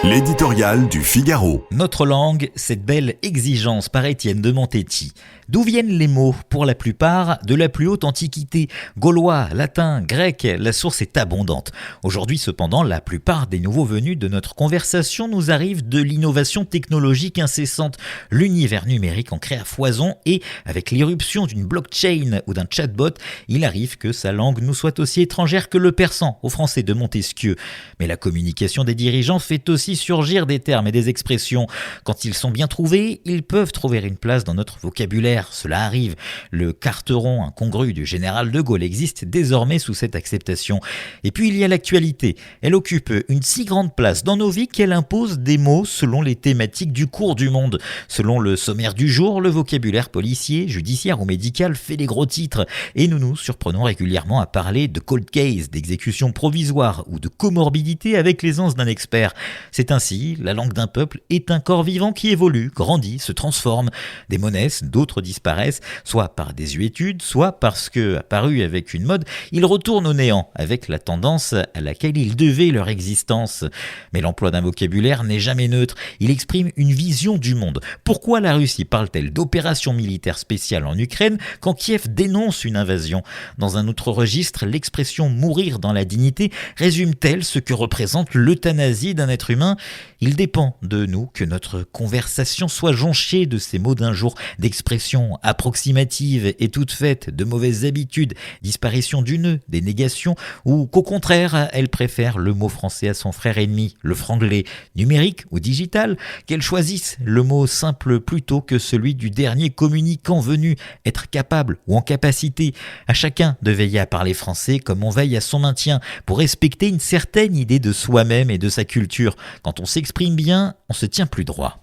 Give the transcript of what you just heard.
L'éditorial du Figaro. Notre langue, cette belle exigence par Étienne de Montetti. D'où viennent les mots? Pour la plupart, de la plus haute antiquité. Gaulois, latin, grec, la source est abondante. Aujourd'hui cependant, la plupart des nouveaux venus de notre conversation nous arrivent de l'innovation technologique incessante. L'univers numérique en crée à foison et, avec l'irruption d'une blockchain ou d'un chatbot, il arrive que sa langue nous soit aussi étrangère que le persan au français de Montesquieu. Mais la communication des dirigeants fait aussi surgir des termes et des expressions. Quand ils sont bien trouvés, ils peuvent trouver une place dans notre vocabulaire. Cela arrive. Le carteron incongru du général de Gaulle existe désormais sous cette acceptation. Et puis il y a l'actualité. Elle occupe une si grande place dans nos vies qu'elle impose des mots selon les thématiques du cours du monde. Selon le sommaire du jour, le vocabulaire policier, judiciaire ou médical fait les gros titres. Et nous nous surprenons régulièrement à parler de cold case, d'exécution provisoire ou de comorbidité avec l'aisance d'un expert. C'est ainsi, la langue d'un peuple est un corps vivant qui évolue, grandit, se transforme. Des mots naissent, d'autres disparaissent, soit par désuétude, soit parce que, apparus avec une mode, ils retournent au néant, avec la tendance à laquelle ils devaient leur existence. Mais l'emploi d'un vocabulaire n'est jamais neutre, il exprime une vision du monde. Pourquoi la Russie parle-t-elle d'opération militaire spéciale en Ukraine quand Kiev dénonce une invasion? Dans un autre registre, l'expression « mourir dans la dignité » résume-t-elle ce que représente l'euthanasie d'un être humain? Il dépend de nous que notre conversation soit jonchée de ces mots d'un jour, d'expressions approximatives et toutes faites de mauvaises habitudes, disparition du nœud, des négations, ou qu'au contraire, elle préfère le mot français à son frère ennemi, le franglais, numérique ou digital, qu'elle choisisse le mot simple plutôt que celui du dernier communicant venu, être capable ou en capacité. À chacun de veiller à parler français comme on veille à son maintien, pour respecter une certaine idée de soi-même et de sa culture. Quand on s'exprime bien, on se tient plus droit.